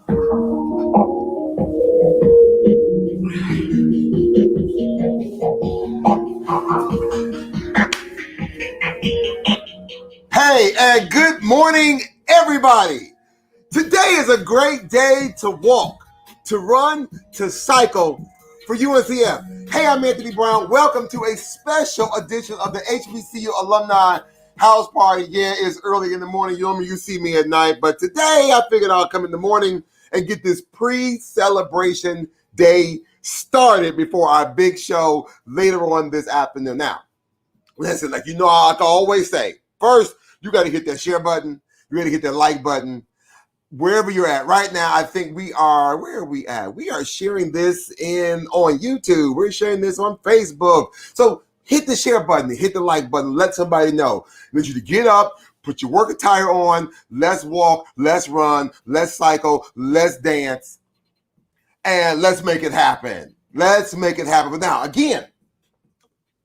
Hey, and good morning, everybody. Today is a great day to walk, to run, to cycle for UNCF. Hey, I'm Anthony Brown. Welcome to a special edition of the HBCU Alumni House Party. Yeah, it's early in the morning. You see me at night, but today I figured I'll come in the morning and get this pre-celebration day started before our big show later on this afternoon. Now, listen, like I can always say, first, you got to hit that share button. You got to hit that like button. Wherever you're at right now, I think where are we at? We are sharing this on YouTube. We're sharing this on Facebook. So hit the share button, hit the like button, let somebody know. I need you to get up, put your work attire on, let's walk, let's run, let's cycle, let's dance, and let's make it happen. Let's make it happen. But now, again,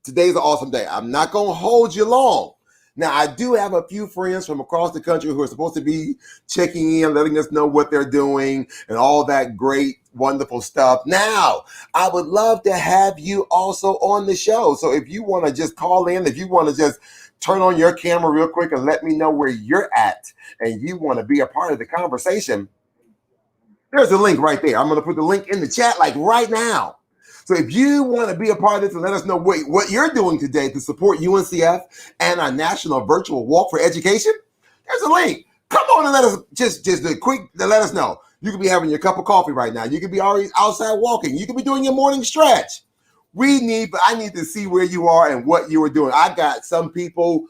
today's an awesome day. I'm not going to hold you long. Now, I do have a few friends from across the country who are supposed to be checking in, letting us know what they're doing and all that great, wonderful stuff. Now, I would love to have you also on the show. So if you want to just call in, if you want to just turn on your camera real quick and let me know where you're at and you want to be a part of the conversation, there's a link right there. I'm going to put the link in the chat like right now. So if you want to be a part of this and let us know what you're doing today to support UNCF and our National Virtual Walk for Education, there's a link. Come on and let us let us know. You could be having your cup of coffee right now. You could be already outside walking. You could be doing your morning stretch. I need to see where you are and what you are doing. I got some people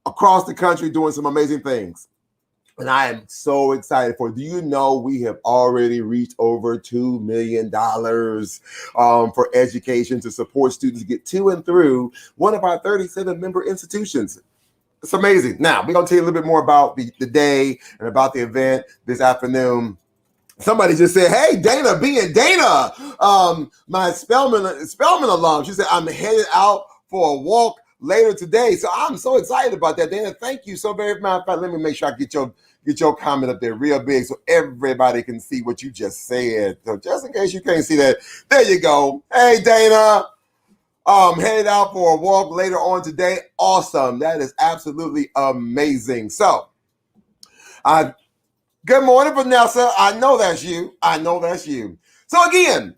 across the country doing some amazing things. And I am so excited for it. Do you know we have already reached over $2 million for education to support students get to and through one of our 37 member institutions. It's amazing. Now, we're going to tell you a little bit more about the day and about the event this afternoon. Somebody just said, hey, Dana, being Dana, my Spelman alum, she said, I'm headed out for a walk later today. So I'm so excited about that. Dana, thank you so very much. Let me make sure I get your comment up there real big so everybody can see what you just said. So just in case you can't see that, there you go. Hey, Dana, headed out for a walk later on today. Awesome. That is absolutely amazing. So good morning, Vanessa. I know that's you. So again,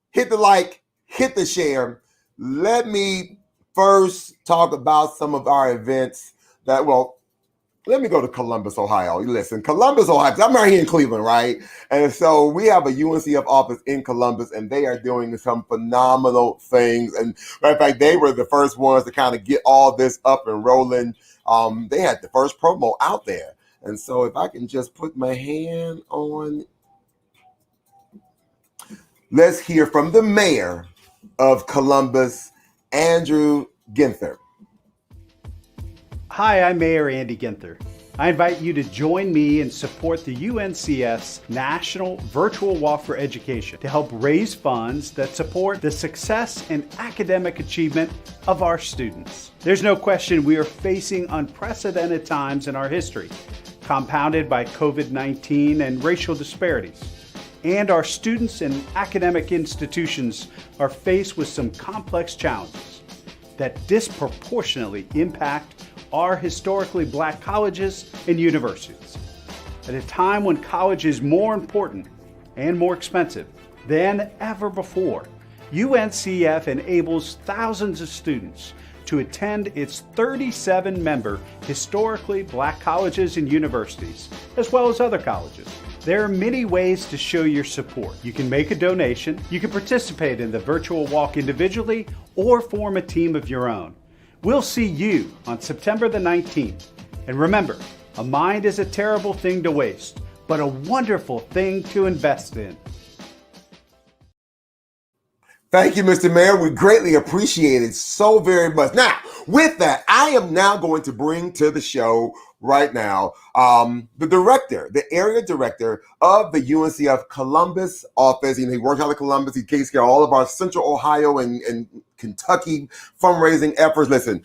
hit the like, hit the share. Let me first talk about some of our events let me go to Columbus, Ohio. Listen, Columbus, Ohio, 'cause I'm right here in Cleveland, right? And so we have a UNCF office in Columbus, and they are doing some phenomenal things. And matter of fact, they were the first ones to kind of get all this up and rolling. They had the first promo out there. And so if I can just put my hand on, let's hear from the mayor of Columbus, Andrew Ginther. Hi, I'm Mayor Andy Ginther. I invite you to join me and support the UNCF's National Virtual Walk for Education to help raise funds that support the success and academic achievement of our students. There's no question we are facing unprecedented times in our history, compounded by COVID-19 and racial disparities. And our students and academic institutions are faced with some complex challenges that disproportionately impact our historically Black colleges and universities. At a time when college is more important and more expensive than ever before, UNCF enables thousands of students to attend its 37-member historically Black colleges and universities, as well as other colleges. There are many ways to show your support. You can make a donation, you can participate in the virtual walk individually, or form a team of your own. We'll see you on September the 19th. And remember, a mind is a terrible thing to waste, but a wonderful thing to invest in. Thank you, Mr. Mayor. We greatly appreciate it so very much. Now, with that, I am now going to bring to the show right now the area director of the UNCF Columbus office. He works out of Columbus. He takes care of all of our Central Ohio and Kentucky fundraising efforts. Listen,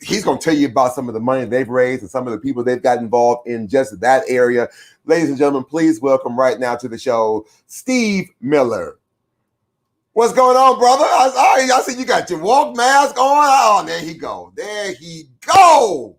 he's going to tell you about some of the money they've raised and some of the people they've got involved in just that area. Ladies and gentlemen, please welcome right now to the show, Steve Miller. What's going on, brother? I see you got your walk mask on. Oh, there he go. There he go.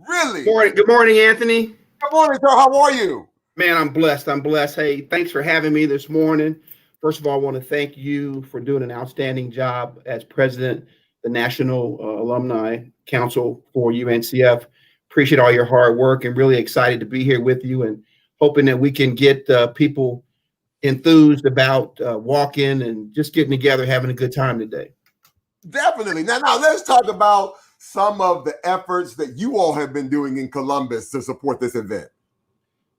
Really? Good morning, Anthony. Good morning, sir. How are you? Man, I'm blessed. Hey, thanks for having me this morning. First of all, I want to thank you for doing an outstanding job as president of the National Alumni Council for UNCF. Appreciate all your hard work and really excited to be here with you and hoping that we can get people enthused about walking and just getting together, having a good time today. Definitely. Now let's talk about some of the efforts that you all have been doing in Columbus to support this event.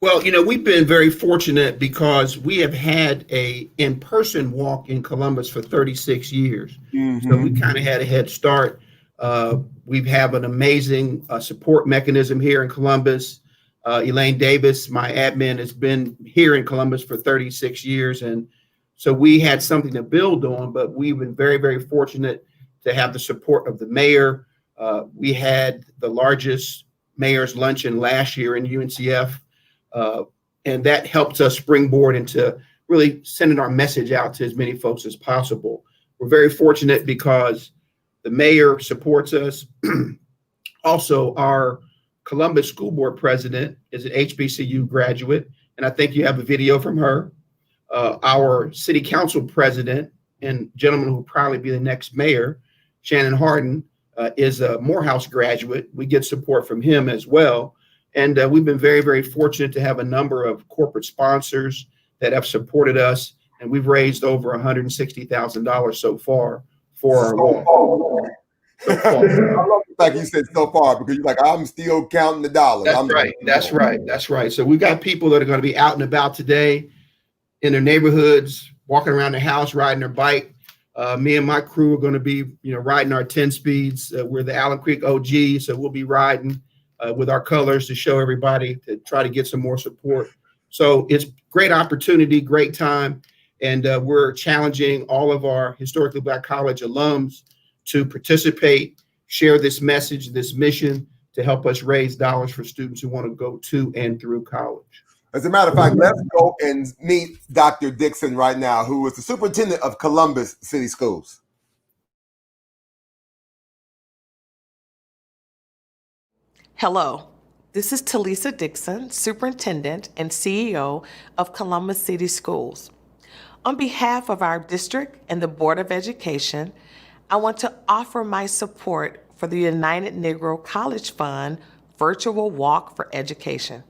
Well, we've been very fortunate because we have had a in-person walk in Columbus for 36 years. Mm-hmm. So we kind of had a head start. We have an amazing support mechanism here in Columbus. Elaine Davis, my admin, has been here in Columbus for 36 years. And so we had something to build on, but we've been very, very fortunate to have the support of the mayor. We had the largest mayor's luncheon last year in UNCF. And that helps us springboard into really sending our message out to as many folks as possible. We're very fortunate because the mayor supports us. Also, our Columbus School Board president is an HBCU graduate, and I think you have a video from her. Our city council president and gentleman who will probably be the next mayor, Shannon Hardin, is a Morehouse graduate. We get support from him as well. And we've been very, very fortunate to have a number of corporate sponsors that have supported us. And we've raised over $160,000 so far for our walk. I love the fact you said so far because you're like, I'm still counting the dollars. That's right. So we've got people that are going to be out and about today in their neighborhoods, walking around the house, riding their bike. Me and my crew are going to be, riding our 10 speeds. We're the Allen Creek OG, so we'll be riding with our colors to show everybody, to try to get some more support. So it's great opportunity, great time. And we're challenging all of our historically Black college alums to participate, share this message, this mission to help us raise dollars for students who want to go to and through college. As a matter of fact, let's go and meet Dr. Dixon right now, who is the superintendent of Columbus City Schools. Hello, this is Talisa Dixon, Superintendent and CEO of Columbus City Schools. On behalf of our district and the Board of Education, I want to offer my support for the United Negro College Fund Virtual Walk for Education.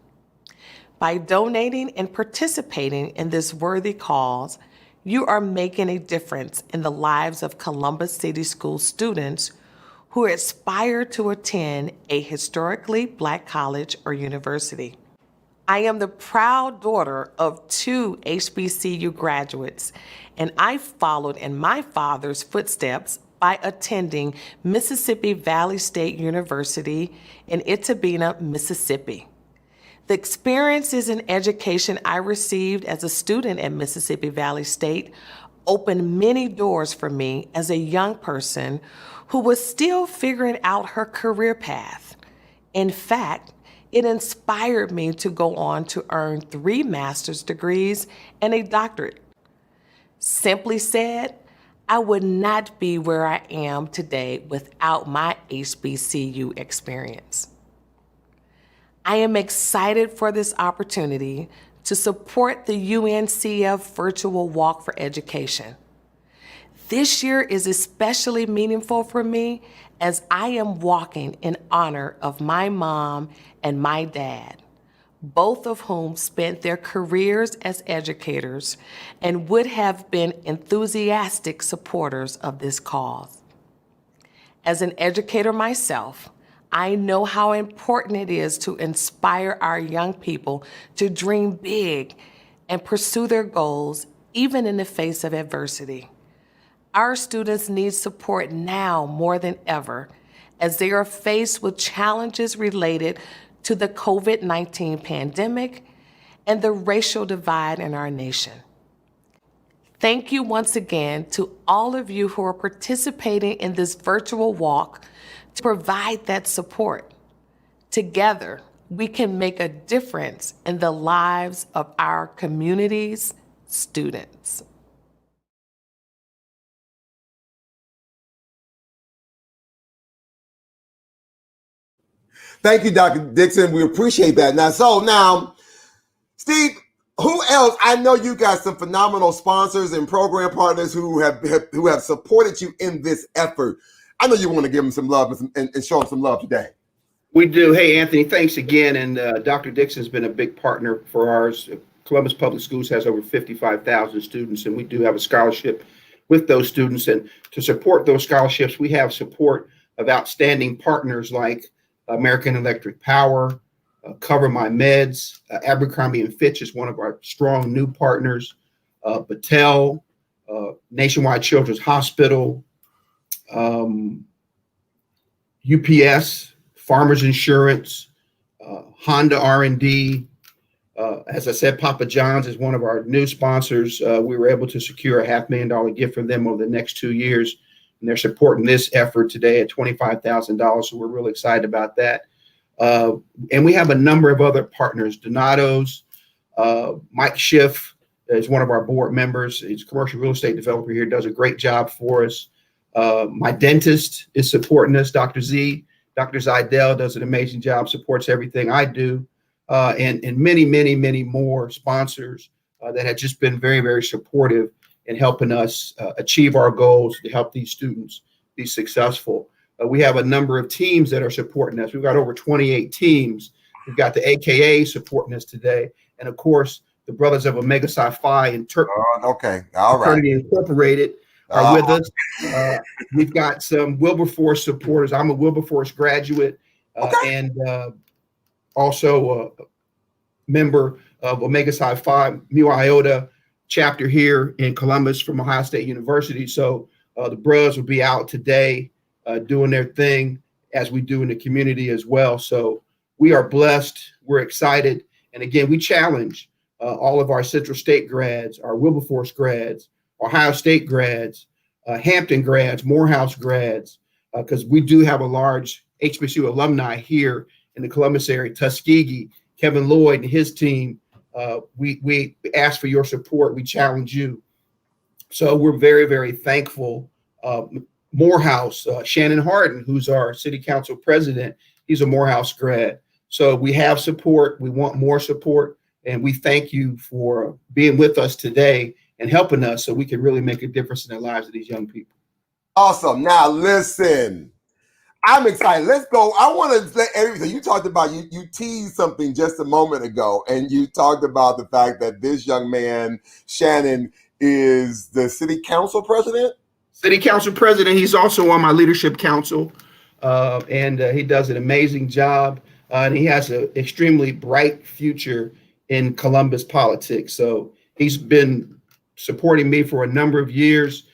By donating and participating in this worthy cause, you are making a difference in the lives of Columbus City School students who aspire to attend a historically Black college or university. I am the proud daughter of 2 HBCU graduates, and I followed in my father's footsteps by attending Mississippi Valley State University in Itabena, Mississippi. The experiences and education I received as a student at Mississippi Valley State opened many doors for me as a young person who was still figuring out her career path. In fact, it inspired me to go on to earn 3 master's degrees and a doctorate. Simply said, I would not be where I am today without my HBCU experience. I am excited for this opportunity to support the UNCF Virtual Walk for Education. This year is especially meaningful for me as I am walking in honor of my mom and my dad, both of whom spent their careers as educators and would have been enthusiastic supporters of this cause. As an educator myself, I know how important it is to inspire our young people to dream big and pursue their goals, even in the face of adversity. Our students need support now more than ever, as they are faced with challenges related to the COVID-19 pandemic and the racial divide in our nation. Thank you once again to all of you who are participating in this virtual walk to provide that support. Together, we can make a difference in the lives of our community's students. Thank you, Dr. Dixon. We appreciate that. Now, Steve, who else? I know you got some phenomenal sponsors and program partners who have supported you in this effort. I know you want to give them some love and show them some love today. We do. Hey, Anthony, thanks again. And Dr. Dixon's been a big partner for ours. Columbus Public Schools has over 55,000 students, and we do have a scholarship with those students. And to support those scholarships, we have support of outstanding partners like American Electric Power, Cover My Meds, Abercrombie and Fitch is one of our strong new partners, Battelle, Nationwide Children's Hospital, UPS, Farmers Insurance, Honda R&D. As I said, Papa John's is one of our new sponsors. We were able to secure a $500,000 gift from them over the next 2 years, and they're supporting this effort today at $25,000. So we're really excited about that. And we have a number of other partners. Donato's, Mike Schiff is one of our board members. He's a commercial real estate developer here, does a great job for us. My dentist is supporting us, Dr. Z. Dr. Zidell does an amazing job, supports everything I do. And many, many, many more sponsors that have just been very, very supportive in helping us achieve our goals to help these students be successful. We have a number of teams that are supporting us. We've got over 28 teams. We've got the AKA supporting us today. And of course, the Brothers of Omega Psi Phi and Okay. All right. Incorporated are with us. We've got some Wilberforce supporters. I'm a Wilberforce graduate and also a member of Omega Psi Phi Mu Iota chapter here in Columbus from Ohio State University. So the bros will be out today doing their thing as we do in the community as well. So we are blessed. We're excited. And again, we challenge all of our Central State grads, our Wilberforce grads, Ohio State grads, Hampton grads, Morehouse grads, because we do have a large HBCU alumni here in the Columbus area. Tuskegee, Kevin Lloyd and his team, we ask for your support. We challenge you. So we're very, very thankful. Morehouse, Shannon Harden, who's our city council president, he's a Morehouse grad. So we have support. We want more support. And we thank you for being with us today and helping us so we can really make a difference in the lives of these young people. Awesome. Now, listen, I'm excited. Let's go. I want to let everything you talked about. You teased something just a moment ago, and you talked about the fact that this young man, Shannon, is the city council president. City council president. He's also on my leadership council, and he does an amazing job. And he has an extremely bright future in Columbus politics. So he's been supporting me for a number of years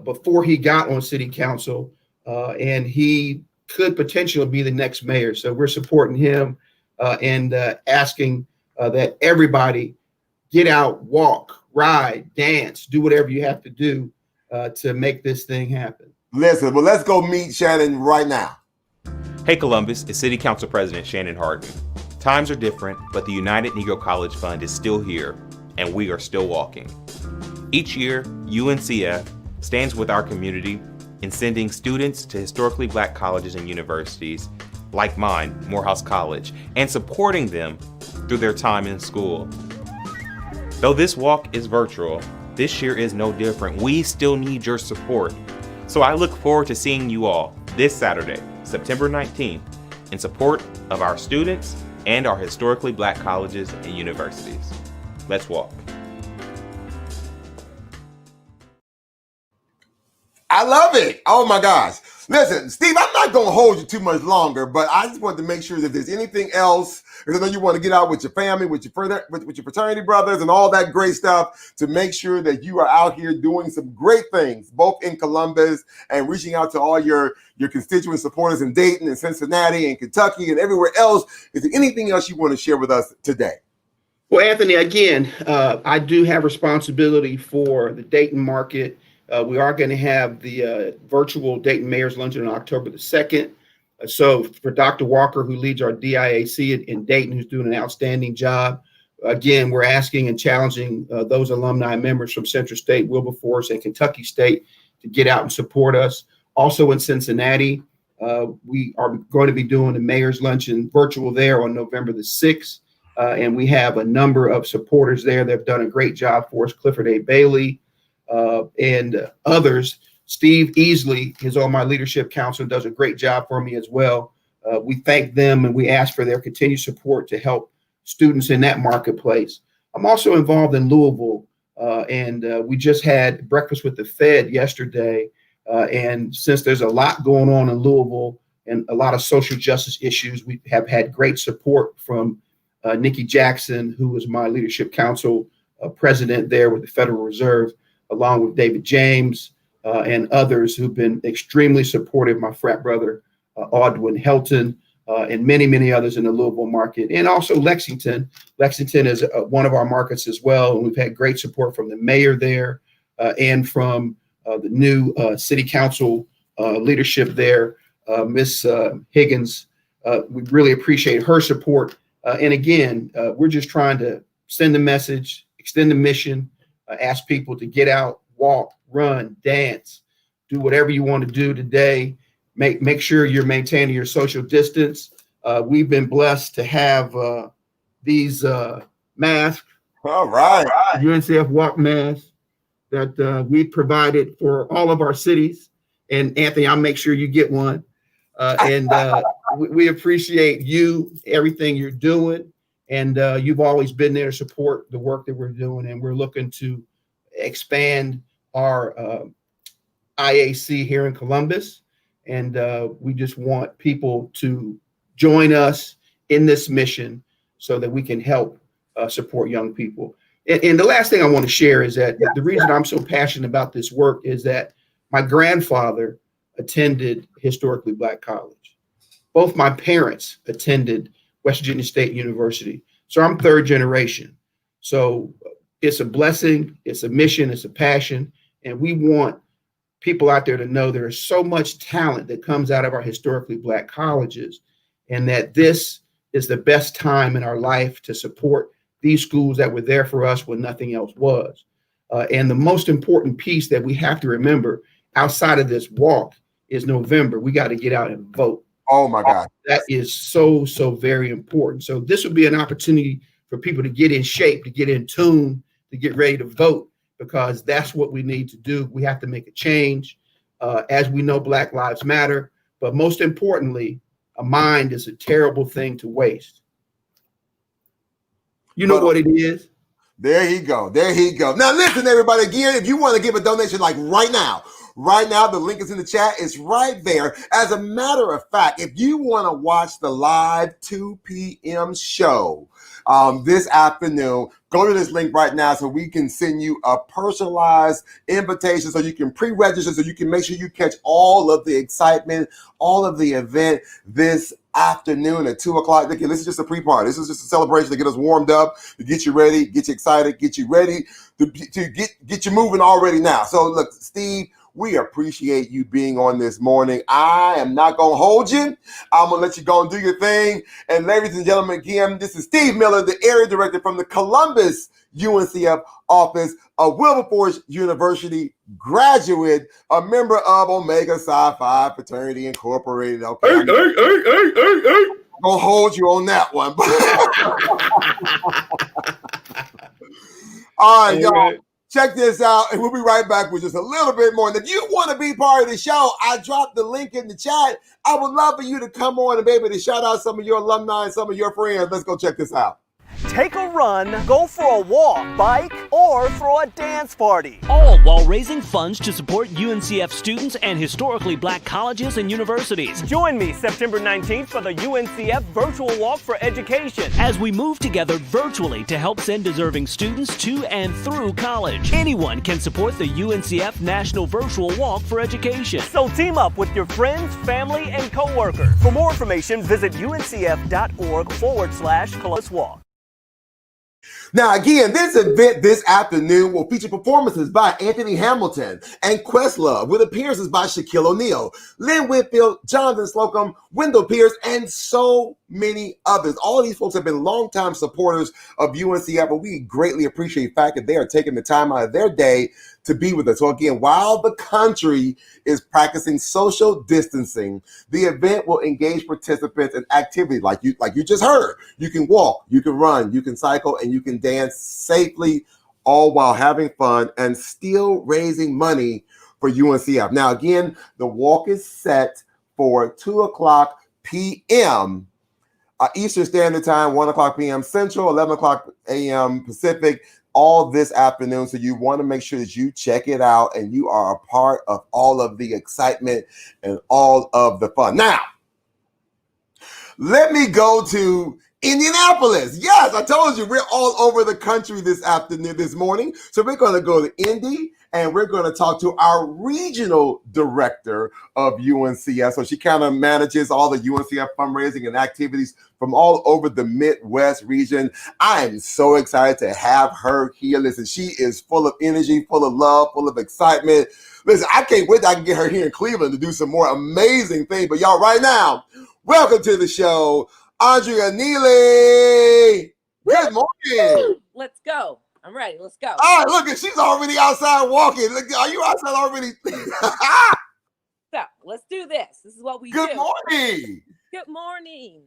before he got on city council, and he could potentially be the next mayor. So we're supporting him and asking that everybody get out, walk, ride, dance, do whatever you have to do to make this thing happen. Listen, well, let's go meet Shannon right now. Hey Columbus, it's City Council President Shannon Harden. Times are different, but the United Negro College Fund is still here, and we are still walking. Each year, UNCF stands with our community in sending students to historically Black colleges and universities, like mine, Morehouse College, and supporting them through their time in school. Though this walk is virtual, this year is no different. We still need your support. So I look forward to seeing you all this Saturday, September 19th, in support of our students and our historically Black colleges and universities. Let's walk. I love it. Oh my gosh. Listen, Steve, I'm not going to hold you too much longer, but I just wanted to make sure that there's anything else, because I know you want to get out with your family, with your fraternity brothers and all that great stuff, to make sure that you are out here doing some great things, both in Columbus and reaching out to all your constituent supporters in Dayton and Cincinnati and Kentucky and everywhere else. Is there anything else you want to share with us today? Well, Anthony, again, I do have responsibility for the Dayton market. We are going to have the virtual Dayton Mayor's Luncheon on October the 2nd. So for Dr. Walker, who leads our DIAC in Dayton, who's doing an outstanding job. Again, we're asking and challenging those alumni members from Central State, Wilberforce, and Kentucky State to get out and support us. Also in Cincinnati, we are going to be doing the Mayor's Luncheon virtual there on November the 6th. And we have a number of supporters there that have done a great job for us. Clifford A. Bailey and others. Steve Easley is on my leadership council and does a great job for me as well. We thank them and we ask for their continued support to help students in that marketplace. I'm also involved in Louisville, and we just had breakfast with the Fed yesterday. And since there's a lot going on in Louisville and a lot of social justice issues, we have had great support from Nikki Jackson, who was my leadership council president there with the Federal Reserve, along with David James and others who've been extremely supportive, my frat brother, Audwin Helton, and many, many others in the Louisville market, and also Lexington. Lexington is one of our markets as well, and we've had great support from the mayor there and from the new city council leadership there, Miss Higgins. We really appreciate her support. And again, we're just trying to send the message, extend the mission, ask people to get out, walk, run, dance, do whatever you want to do today. Make sure you're maintaining your social distance. We've been blessed to have these masks. All right. UNCF walk masks that we provided for all of our cities. And Anthony, I'll make sure you get one. We appreciate you, everything you're doing. And you've always been there to support the work that we're doing. And we're looking to expand our IAC here in Columbus. And we just want people to join us in this mission so that we can help support young people. And the last thing I want to share is that the reason I'm so passionate about this work is that my grandfather attended historically Black college. Both my parents attended West Virginia State University. So I'm third generation. So it's a blessing, it's a mission, it's a passion. And we want people out there to know there is so much talent that comes out of our historically Black colleges, and that this is the best time in our life to support these schools that were there for us when nothing else was. And the most important piece that we have to remember outside of this walk is November. We got to get out and vote. Oh my God. That is so, so very important. So this would be an opportunity for people to get in shape, to get in tune, to get ready to vote, because that's what we need to do. We have to make a change. As we know, Black Lives Matter, but most importantly, a mind is a terrible thing to waste. You know what it is? There he go. There he go. Now listen, everybody, again, if you want to give a donation like right now, the link is in the chat. It's right there. As a matter of fact, if you want to watch the live 2 p.m. show this afternoon, go to this link right now so we can send you a personalized invitation so you can pre-register, so you can make sure you catch all of the excitement, all of the event this afternoon at 2 o'clock. Again, this is just a pre-party. This is just a celebration to get us warmed up, to get you ready, get you excited, get you ready, to get you moving already now. So look, Steve, we appreciate you being on this morning. I am not going to hold you. I'm going to let you go and do your thing. And ladies and gentlemen, again, this is Steve Miller, the area director from the Columbus UNCF office, a Wilberforce University graduate, a member of Omega Psi Phi Fraternity Incorporated. Okay, I'm going to hold you on that one. All right, y'all. Check this out, and we'll be right back with just a little bit more. And if you want to be part of the show, I dropped the link in the chat. I would love for you to come on and be able to shout out some of your alumni and some of your friends. Let's go check this out. Take a run, go for a walk, bike, or throw a dance party. All while raising funds to support UNCF students and historically Black colleges and universities. Join me September 19th for the UNCF Virtual Walk for Education, as we move together virtually to help send deserving students to and through college. Anyone can support the UNCF National Virtual Walk for Education. So team up with your friends, family, and coworkers. For more information, visit uncf.org/Columbus Walk. Now, again, this event this afternoon will feature performances by Anthony Hamilton and Questlove, with appearances by Shaquille O'Neal, Lynn Whitfield, Jonathan Slocum, Wendell Pierce, and so many others. All of these folks have been longtime supporters of UNCF, and we greatly appreciate the fact that they are taking the time out of their day to be with us. So again, while the country is practicing social distancing, the event will engage participants in activities like you just heard. You can walk, you can run, you can cycle, and you can dance safely, all while having fun and still raising money for UNCF. Now, again, the walk is set for 2:00 p.m. Eastern Standard Time, 1:00 p.m. Central, 11:00 a.m. Pacific, all this afternoon. So you want to make sure that you check it out and you are a part of all of the excitement and all of the fun. Now, let me go to Indianapolis. Yes, I told you we're all over the country this morning. So we're going to go to Indy and we're going to talk to our regional director of UNCF. So she kind of manages all the UNCF fundraising and activities from all over the Midwest region. I am so excited to have her here. Listen, she is full of energy, full of love, full of excitement. Listen, I can't wait till I can get her here in Cleveland to do some more amazing things. But y'all, right now, welcome to the show, Andrea Neely. Good morning. Let's go. I'm ready. Let's go. Oh, look, she's already outside walking. Look, are you outside already? So let's do this. This is what we do. Good morning. Good morning.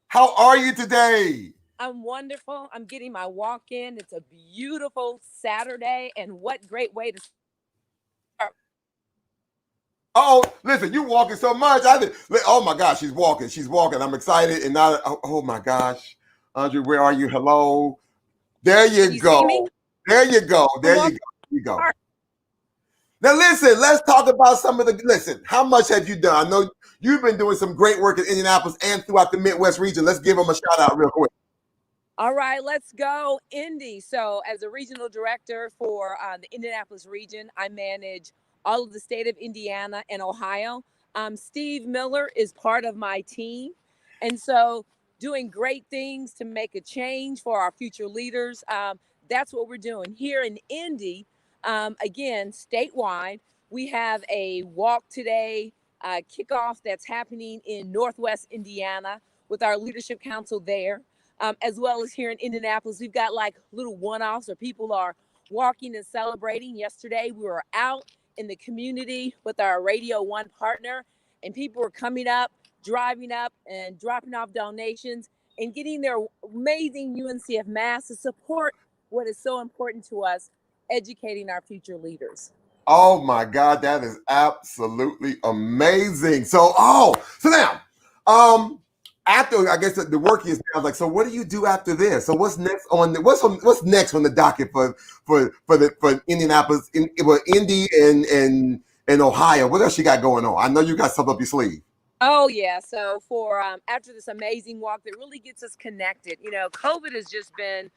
How are you today? I'm wonderful. I'm getting my walk in. It's a beautiful Saturday, and what great way to start. Oh, listen, you walking so much. Oh my gosh, she's walking. She's walking. I'm excited. And now, oh my gosh. Andrea, where are you? Hello. There you go. There you go. There you go. There you go. Now listen, let's talk about how much have you done? I know you've been doing some great work in Indianapolis and throughout the Midwest region. Let's give them a shout out real quick. All right, let's go, Indy. So as a regional director for the Indianapolis region, I manage all of the state of Indiana and Ohio. Steve Miller is part of my team. And so doing great things to make a change for our future leaders. That's what we're doing here in Indy. Again, statewide, we have a walk today kickoff that's happening in Northwest Indiana with our leadership council there, as well as here in Indianapolis. We've got like little one-offs where people are walking and celebrating. Yesterday, we were out in the community with our Radio 1 partner, and people were coming up, driving up and dropping off donations and getting their amazing UNCF masks to support what is so important to us, educating our future leaders. Oh my God, that is absolutely amazing. So now, after I guess the work is now, like, so what do you do after this? So what's next on the docket for Indianapolis, Indy and Ohio? What else you got going on? I know you got something up your sleeve. Oh yeah. So for after this amazing walk that really gets us connected, COVID has just been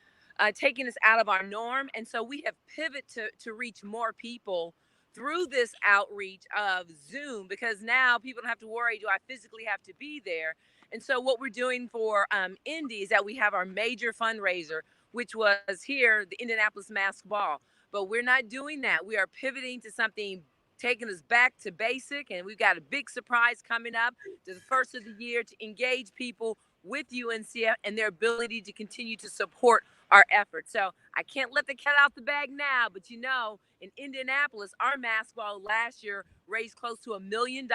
taking us out of our norm. And so we have pivoted to reach more people through this outreach of Zoom, because now people don't have to worry, do I physically have to be there? And so what we're doing for Indy is that we have our major fundraiser, which was here, the Indianapolis Mask Ball. But we're not doing that. We are pivoting to something taking us back to basic. And we've got a big surprise coming up to the first of the year to engage people with UNCF and their ability to continue to support our efforts. So I can't let the cat out the bag now, but in Indianapolis, our mask ball last year raised close to $1 million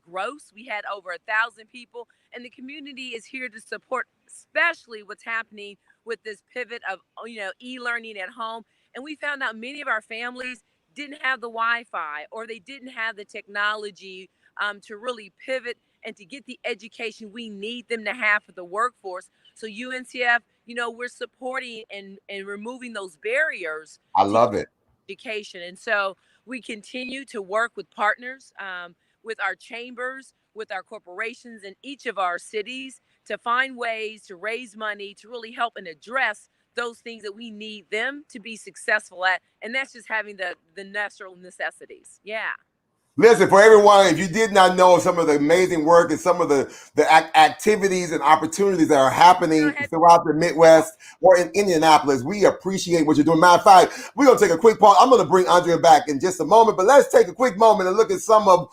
gross. We had over 1,000 people, and the community is here to support, especially what's happening with this pivot of e-learning at home. And we found out many of our families didn't have the Wi-Fi, or they didn't have the technology to really pivot and to get the education we need them to have for the workforce. So UNCF, we're supporting and removing those barriers. I love it. Education. And so we continue to work with partners, with our chambers, with our corporations in each of our cities to find ways to raise money to really help and address those things that we need them to be successful at. And that's just having the natural necessities. Yeah. Listen, for everyone, if you did not know some of the amazing work and some of the activities and opportunities that are happening throughout the Midwest or in Indianapolis, we appreciate what you're doing. Matter of fact, we're going to take a quick pause. I'm going to bring Andrea back in just a moment, but let's take a quick moment and look at some of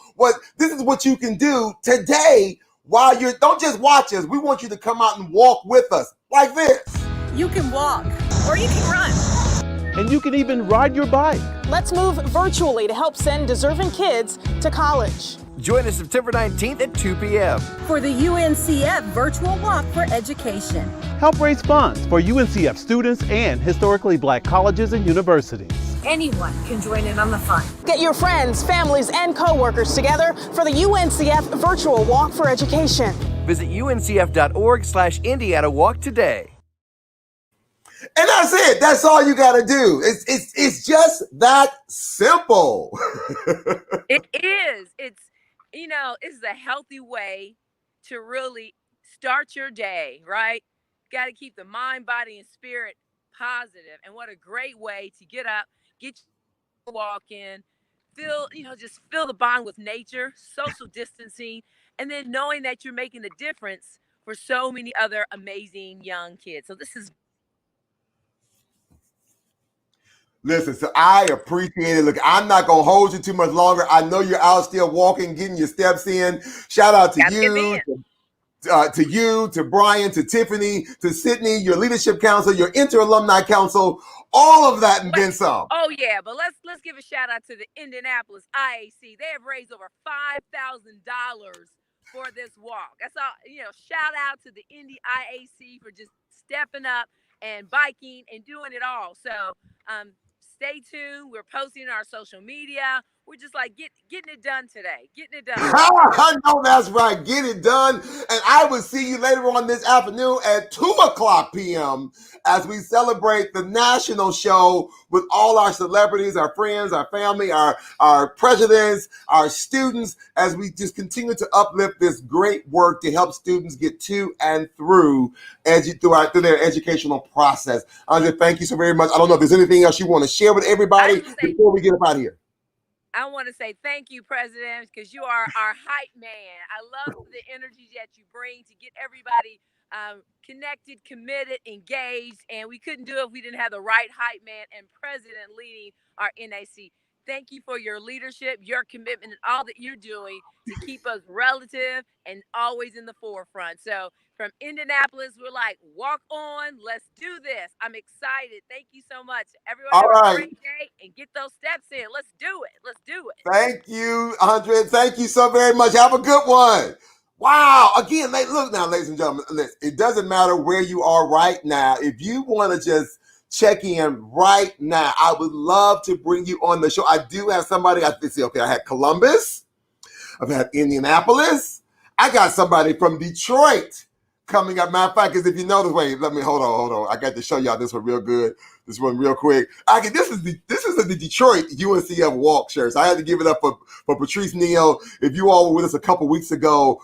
this is what you can do today while don't just watch us. We want you to come out and walk with us like this. You can walk or you can run. And you can even ride your bike. Let's move virtually to help send deserving kids to college. Join us September 19th at 2 p.m. for the UNCF Virtual Walk for Education. Help raise funds for UNCF students and historically Black colleges and universities. Anyone can join in on the fun. Get your friends, families, and co-workers together for the UNCF Virtual Walk for Education. Visit uncf.org/Indiana Walk today. And that's it. That's all you got to do. It's just that simple. It is. It's a healthy way to really start your day, right? Got to keep the mind, body, and spirit positive. And what a great way to get up, get your walk in, just feel the bond with nature, social distancing, and then knowing that you're making a difference for so many other amazing young kids. So this is. Listen, so I appreciate it. Look, I'm not going to hold you too much longer. I know you're out still walking, getting your steps in. Shout out to you, to Brian, to Tiffany, to Sydney, your leadership council, your inter-alumni council, all of that and then some. Oh, yeah, but let's give a shout out to the Indianapolis IAC. They have raised over $5,000 for this walk. That's all, shout out to the Indy IAC for just stepping up and biking and doing it all. So, stay tuned. We're posting on our social media. We're just like getting it done today. Getting it done. I know that's right. Get it done. And I will see you later on this afternoon at 2:00 p.m. as we celebrate the national show with all our celebrities, our friends, our family, our presidents, our students, as we just continue to uplift this great work to help students get to and through their educational process. Andrea, thank you so very much. I don't know if there's anything else you want to share with everybody before we get up out of here. I want to say thank you, President, because you are our hype man. I love the energy that you bring to get everybody connected, committed, engaged, and we couldn't do it if we didn't have the right hype man and president leading our NAC. Thank you for your leadership, your commitment, and all that you're doing to keep us relative and always in the forefront. So from Indianapolis, we're like, walk on, let's do this. I'm excited. Thank you so much. Everyone have a great day and get those steps in. Let's do it. Let's do it. Thank you, Andrea. Thank you so very much. Have a good one. Wow. Again, look now, ladies and gentlemen, listen, it doesn't matter where you are right now. If you want to just check in right now, I would love to bring you on the show. I do have somebody. I had Columbus. I've had Indianapolis. I got somebody from Detroit coming up. Matter of fact, because if you know this way, hold on. I got to show y'all this one real good. This one real quick. This is the Detroit UNCF Walk shirts. I had to give it up for Patrice Neal. If you all were with us a couple weeks ago,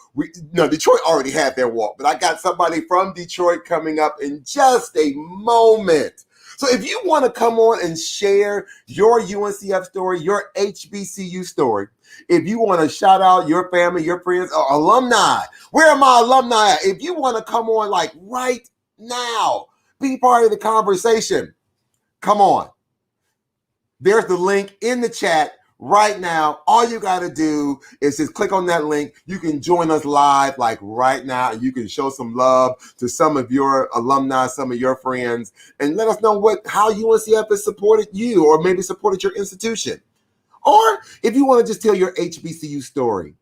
Detroit already had their walk, but I got somebody from Detroit coming up in just a moment. So if you want to come on and share your UNCF story, your HBCU story, if you want to shout out your family, your friends, or alumni, where are my alumni at? If you want to come on like right now, be part of the conversation, come on. There's the link in the chat right now. All you got to do is just click on that link. You can join us live like right now, and you can show some love to some of your alumni, some of your friends, and let us know how UNCF has supported you or maybe supported your institution. Or if you want to just tell your HBCU story,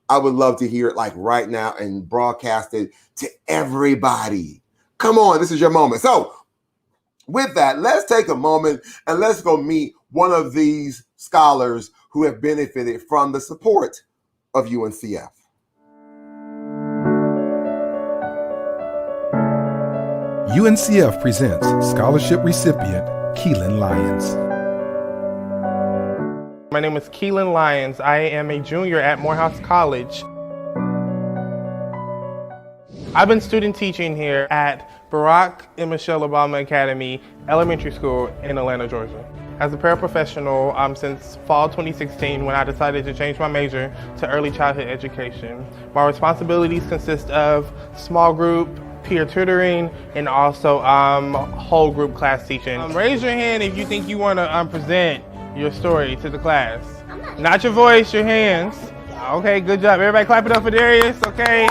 I would love to hear it like right now and broadcast it to everybody. Come on, this is your moment. So with that, let's take a moment and let's go meet one of these scholars who have benefited from the support of UNCF. UNCF presents scholarship recipient Keelan Lyons. My name is Keelan Lyons. I am a junior at Morehouse College. I've been student teaching here at Barack and Michelle Obama Academy Elementary School in Atlanta, Georgia. as a paraprofessional since fall 2016 when I decided to change my major to early childhood education. My responsibilities consist of small group, peer tutoring, and also whole group class teaching. Raise your hand if you think you want to present your story to the class. Not your voice, your hands. Okay, good job. Everybody clap it up for Darius, okay?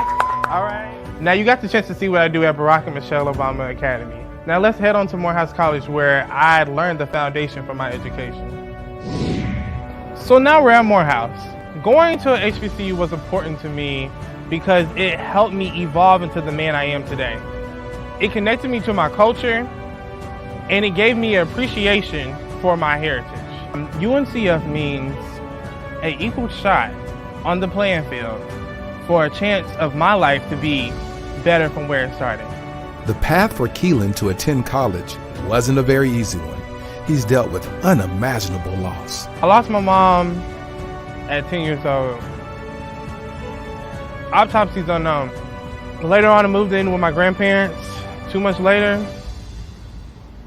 All right. Now you got the chance to see what I do at Barack and Michelle Obama Academy. Now let's head on to Morehouse College where I learned the foundation for my education. So now we're at Morehouse. Going to a HBCU was important to me because it helped me evolve into the man I am today. It connected me to my culture and it gave me appreciation for my heritage. UNCF means an equal shot on the playing field for a chance of my life to be better from where it started. The path for Keelan to attend college wasn't a very easy one. He's dealt with unimaginable loss. I lost my mom at 10 years old. Autopsy's unknown. Later on, I moved in with my grandparents. 2 months later,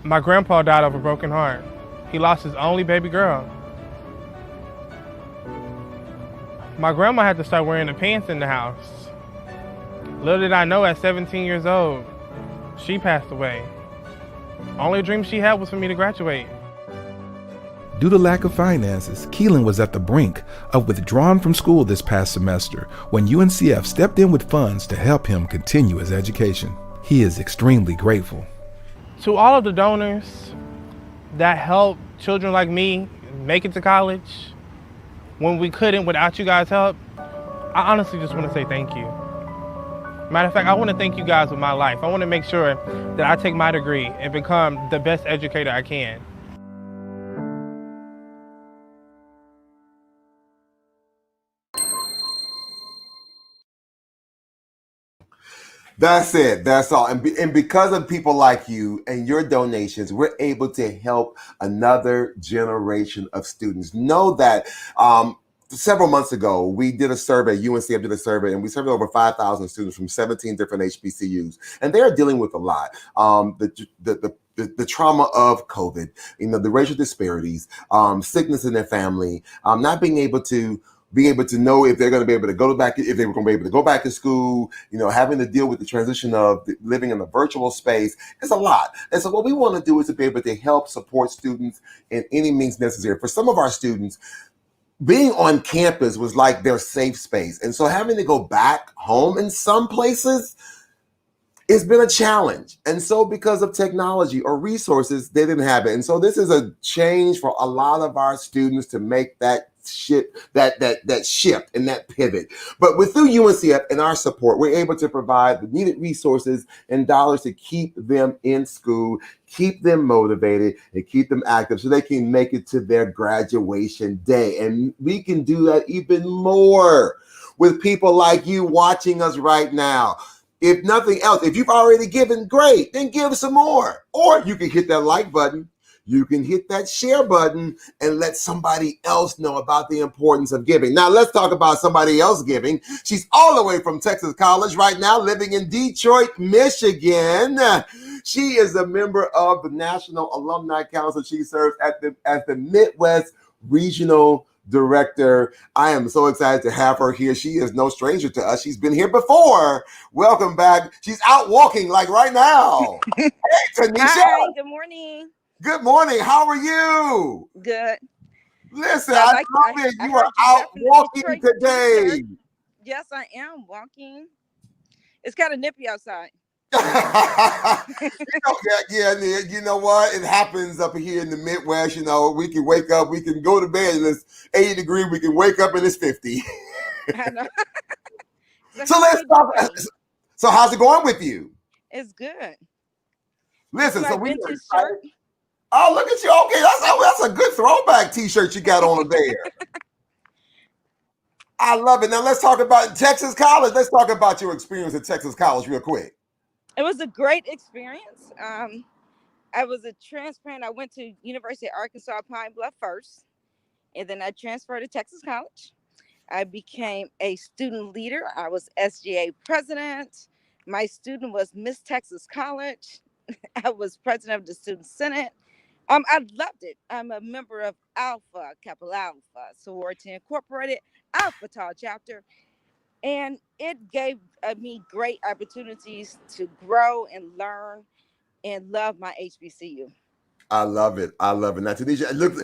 my grandpa died of a broken heart. He lost his only baby girl. My grandma had to start wearing the pants in the house. Little did I know, at 17 years old, she passed away. Only dream she had was for me to graduate. Due to lack of finances, Keelan was at the brink of withdrawing from school this past semester when UNCF stepped in with funds to help him continue his education. He is extremely grateful. To all of the donors that helped children like me make it to college when we couldn't without you guys' help, I honestly just want to say thank you. Matter of fact, I want to thank you guys with my life. I want to make sure that I take my degree and become the best educator I can. That's it. That's all. And because of people like you and your donations, we're able to help another generation of students. Know that several months ago, we did a survey, UNCF did a survey, and we surveyed over 5,000 students from 17 different HBCUs. And they're dealing with a lot. The trauma of COVID, the racial disparities, sickness in their family, not being able to know if they're going to be able to go back, if they were going to be able to go back to school, having to deal with the transition of living in a virtual space. It's a lot. And so what we want to do is to be able to help support students in any means necessary. For some of our students, being on campus was like their safe space. And so having to go back home in some places, it's been a challenge. And so because of technology or resources, they didn't have it. And so this is a change for a lot of our students to make that shift and that pivot. But with through UNCF and our support, we're able to provide the needed resources and dollars to keep them in school, keep them motivated, and keep them active so they can make it to their graduation day. And we can do that even more with people like you watching us right now. If nothing else, if you've already given, great, then give some more. Or you can hit that like button. You can hit that share button and let somebody else know about the importance of giving. Now, let's talk about somebody else giving. She's all the way from Texas College right now, living in Detroit, Michigan. She is a member of the National Alumni Council. She serves as the Midwest Regional Director. I am so excited to have her here. She is no stranger to us. She's been here before. Welcome back. She's out walking like right now. Hey, Tanisha. Hi, good morning. Good morning. How are you? Good. Listen, I love it. You are out walking today. Yes, I am walking. It's kind of nippy outside. Yeah, you know what? It happens up here in the Midwest. We can wake up, we can go to bed and it's 80 degrees. We can wake up and it's 50. I know. So let's talk. So how's it going with you? It's good. Listen, so we shirt. Oh, look at you. Okay, that's a good throwback t-shirt you got on there. I love it. Now let's talk about Texas College. Let's talk about your experience at Texas College real quick. It was a great experience. I was a transplant. I went to University of Arkansas Pine Bluff first, and then I transferred to Texas College. I became a student leader. I was SGA president. My student was Miss Texas College. I was president of the Student Senate. I loved it. I'm a member of Alpha Kappa Alpha Sorority Incorporated, Alpha Tau chapter, and it gave me great opportunities to grow and learn and love my HBCU. I love it. I love it. Now, Tanisha, look,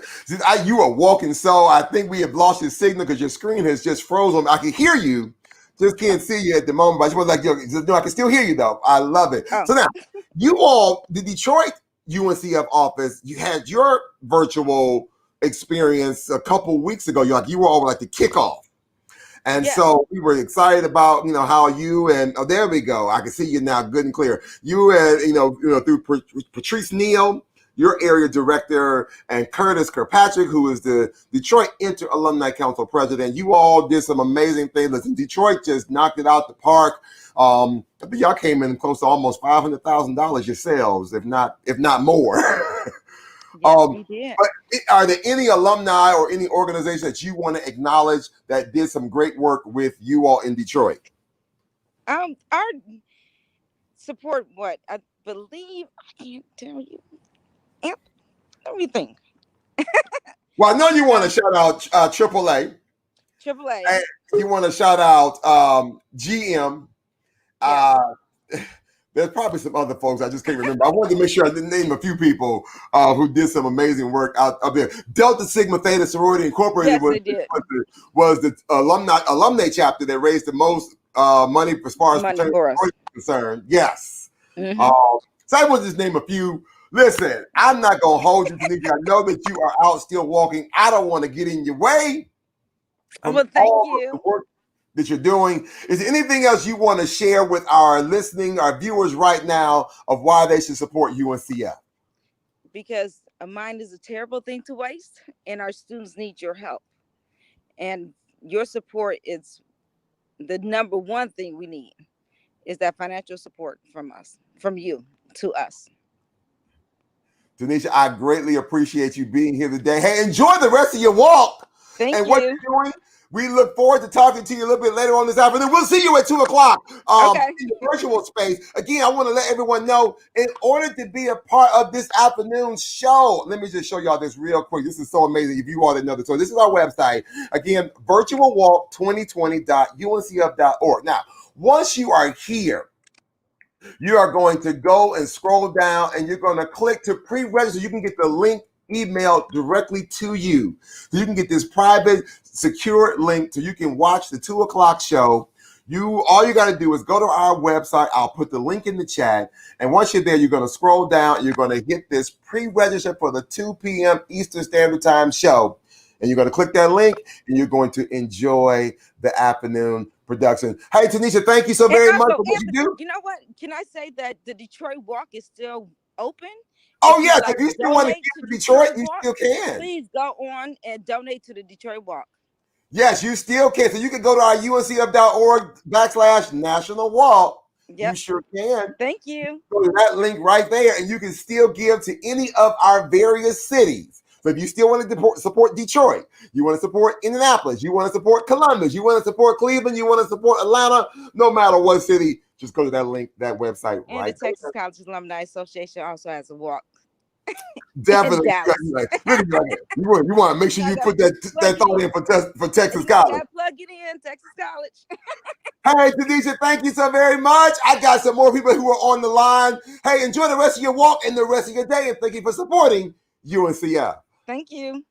you are walking, so I think we have lost your signal because your screen has just frozen. I can hear you, just can't see you at the moment. But I just want to no, I can still hear you though. I love it. Oh. So now, you all, the Detroit UNCF office, you had your virtual experience a couple weeks ago. You were all like the kickoff. And so we were excited about, how you and, there we go. I can see you now good and clear. You and, through Patrice Neal, your area director, and Curtis Kirkpatrick, who is the Detroit Inter-Alumni Council president. You all did some amazing things. Listen, Detroit just knocked it out the park. I think y'all came in close to almost $500,000 yourselves, if not more. Yes, we did. But are there any alumni or any organizations that you want to acknowledge that did some great work with you all in Detroit? Our support, what I believe, I can't tell you. Let me think. Well, I know you want to shout out AAA. AAA. And you want to shout out GM. There's probably some other folks I just can't remember. I wanted to make sure I didn't name a few people who did some amazing work out there. Delta Sigma Theta Sorority Incorporated was the alumni chapter that raised the most money as far as fraternity is concerned. Yes. Mm-hmm. So I will just name a few. Listen, I'm not going to hold you, Tanisha. I know that you are out still walking. I don't want to get in your way. Well, thank you. The work that you're doing. Is there anything else you want to share with our viewers right now of why they should support UNCF? Because a mind is a terrible thing to waste, and our students need your help. And your support is the number one thing we need, is that financial support from you to us. Tanisha, I greatly appreciate you being here today. Hey, enjoy the rest of your walk. Thank you. What you're doing. We look forward to talking to you a little bit later on this afternoon. We'll see you at 2:00 in the virtual space. Again, I want to let everyone know, in order to be a part of this afternoon's show, let me just show y'all this real quick. This is so amazing if you all didn't know this. So this is our website. Again, virtualwalk2020.uncf.org. Now, once you are here, you are going to go and scroll down and you're going to click to pre-register. You can get the link emailed directly to you. So you can get this private, secure link so you can watch the 2:00 show. All you got to do is go to our website. I'll put the link in the chat. And once you're there, you're going to scroll down and you're going to hit this pre-register for the 2 p.m. Eastern Standard Time show. And you're going to click that link and you're going to enjoy the afternoon production. Hey, Tanisha, thank you so very much for what you do. You know what? Can I say that the Detroit Walk is still open? Oh, yes. If you still want to get to Detroit, you still can. Please go on and donate to the Detroit Walk. Yes, you still can. So you can go to our uncf.org/National Walk. Yep. You sure can. Thank you. Go to that link right there, and you can still give to any of our various cities. So if you still want to support Detroit, you want to support Indianapolis, you want to support Columbus, you want to support Cleveland, you want to support Atlanta, no matter what city, just go to that link, that website and right there. And the Texas College Alumni Association also has a walk. Definitely. You want to make sure you put that thought in for Texas College. Plug it in, Texas College. Hey, Tanisha, thank you so very much. I got some more people who are on the line. Hey, enjoy the rest of your walk and the rest of your day, and thank you for supporting UNCF. Thank you.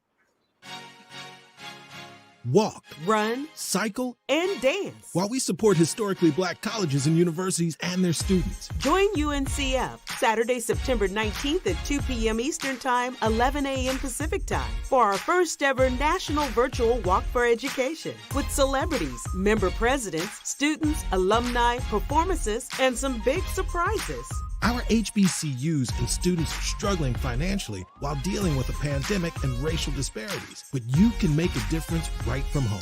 Walk, run, cycle, and dance while we support historically Black colleges and universities and their students. Join UNCF Saturday, September 19th at 2 p.m. Eastern Time, 11 a.m. Pacific Time for our first ever National Virtual Walk for Education with celebrities, member presidents, students, alumni, performances, and some big surprises. Our HBCUs and students are struggling financially while dealing with a pandemic and racial disparities, but you can make a difference right from home.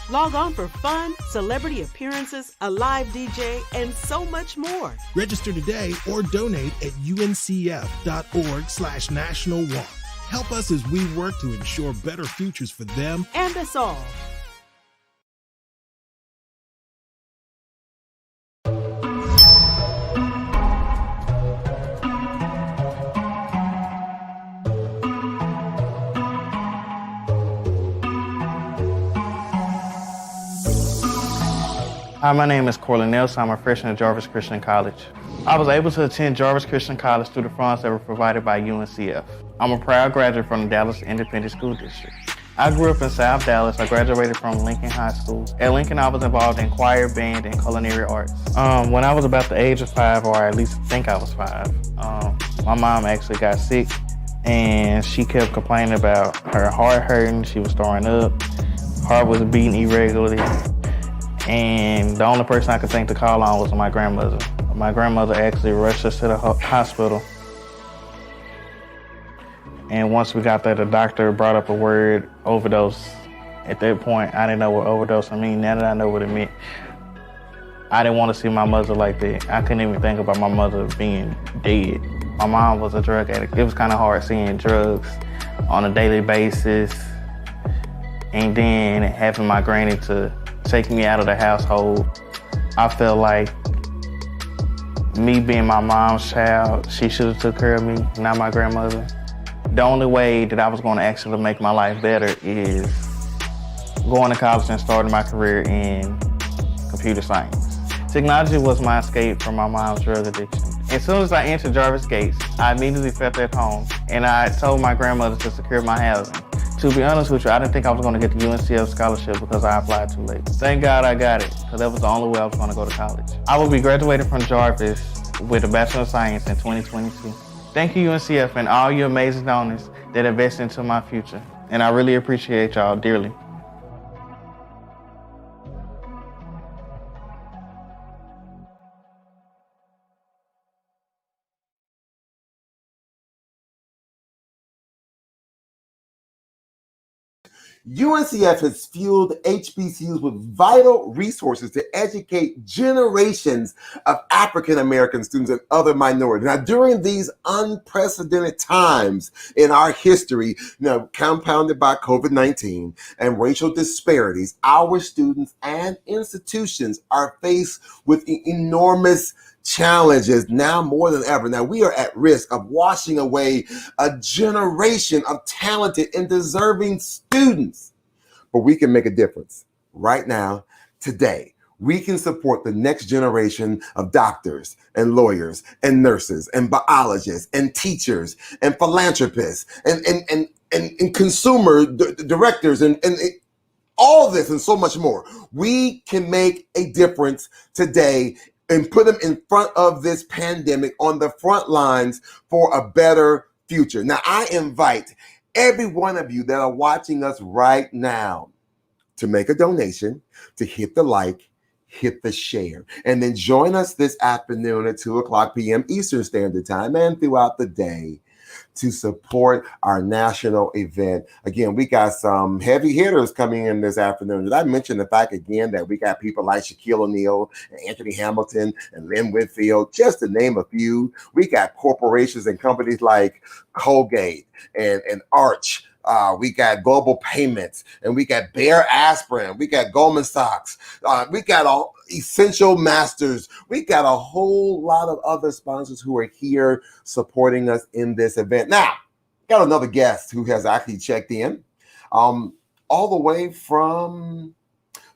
Log on for fun, celebrity appearances, a live DJ, and so much more. Register today or donate at uncf.org/National Walk. Help us as we work to ensure better futures for them and us all. Hi, my name is Corlin Nelson. I'm a freshman at Jarvis Christian College. I was able to attend Jarvis Christian College through the funds that were provided by UNCF. I'm a proud graduate from the Dallas Independent School District. I grew up in South Dallas. I graduated from Lincoln High School. At Lincoln, I was involved in choir, band, and culinary arts. When I was about the age of 5, or I at least think I was 5, my mom actually got sick, and she kept complaining about her heart hurting. She was throwing up. Heart was beating irregularly. And the only person I could think to call on was my grandmother. My grandmother actually rushed us to the hospital. And once we got there, the doctor brought up a word, overdose. At that point, I didn't know what overdose I mean. Now that I know what it meant, I didn't want to see my mother like that. I couldn't even think about my mother being dead. My mom was a drug addict. It was kind of hard seeing drugs on a daily basis. And then having my granny to take me out of the household. I felt like me being my mom's child, she should have took care of me, not my grandmother. The only way that I was going to actually make my life better is going to college and starting my career in computer science. Technology was my escape from my mom's drug addiction. As soon as I entered Jarvis Gates, I immediately felt at home, and I told my grandmother to secure my housing. To be honest with you, I didn't think I was going to get the UNCF scholarship because I applied too late. Thank God I got it, because that was the only way I was going to go to college. I will be graduating from Jarvis with a Bachelor of Science in 2022. Thank you, UNCF, and all you amazing donors that invest into my future. And I really appreciate y'all dearly. UNCF has fueled HBCUs with vital resources to educate generations of African American students and other minorities. Now, during these unprecedented times in our history, compounded by COVID-19 and racial disparities, our students and institutions are faced with enormous challenges now more than ever. Now, we are at risk of washing away a generation of talented and deserving students. But we can make a difference right now, today. We can support the next generation of doctors and lawyers and nurses and biologists and teachers and philanthropists and consumer directors and all this and so much more. We can make a difference today and put them in front of this pandemic on the front lines for a better future. Now, I invite every one of you that are watching us right now to make a donation, to hit the like, hit the share, and then join us this afternoon at 2:00 p.m. Eastern Standard Time and throughout the day to support our national event. Again, we got some heavy hitters coming in this afternoon. Did I mention the fact again that we got people like Shaquille O'Neal and Anthony Hamilton and Lynn Whitfield, just to name a few. We got corporations and companies like Colgate and Arch. We got Global Payments, and we got Bayer Aspirin. We got Goldman Sachs. We got all Essential Masters. We got a whole lot of other sponsors who are here supporting us in this event. Now, got another guest who has actually checked in, all the way from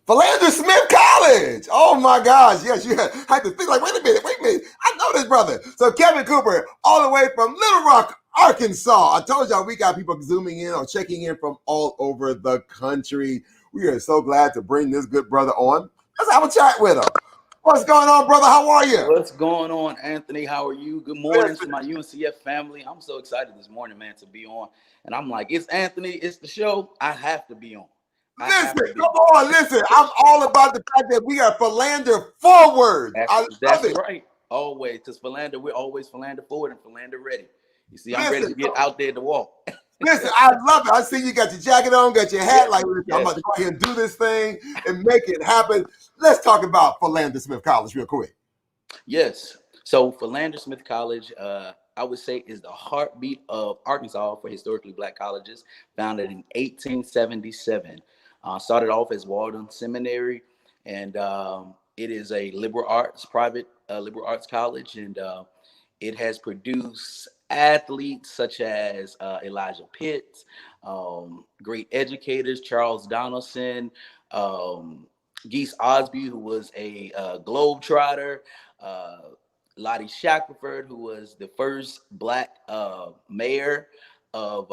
Philander Smith College. Oh my gosh. Yes, you had to think like, wait a minute. I know this brother. So Kevin Cooper, all the way from Little Rock, Arkansas. I told y'all we got people zooming in or checking in from all over the country. We are so glad to bring this good brother on. Let's have a chat with him. What's going on, brother? How are you? What's going on, Anthony? How are you? Good morning to my UNCF family. I'm so excited this morning, man, to be on. And I'm like, it's Anthony, it's the show. I have to be on. Listen, I'm all about the fact that we are Philander forward. That's right. Always, because Philander, we're always Philander forward and Philander ready. You see, I'm ready to get out there to walk. Listen, I love it. I see you got your jacket on, got your hat. I'm about to go ahead and do this thing and make it happen. Let's talk about Philander Smith College real quick. Yes. So Philander Smith College, I would say, is the heartbeat of Arkansas for historically Black colleges, founded in 1877. Started off as Walden Seminary, and it is a private liberal arts college, and it has produced athletes such as Elijah Pitts, great educators, Charles Donaldson, Geese Osby, who was a Globetrotter, Lottie Shackelford, who was the first Black mayor of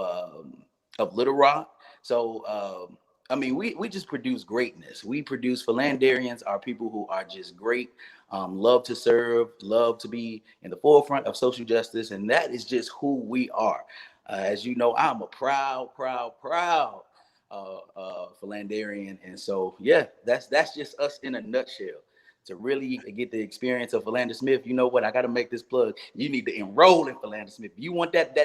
Little Rock. So, I mean, we just produce greatness. We produce philanderians, are people who are just great, love to serve, love to be in the forefront of social justice, and that is just who we are. As you know, I'm a proud philanderian, and so yeah, that's just us in a nutshell. To really get the experience of Philander Smith, you know what? I got to make this plug. You need to enroll in Philander Smith. You want that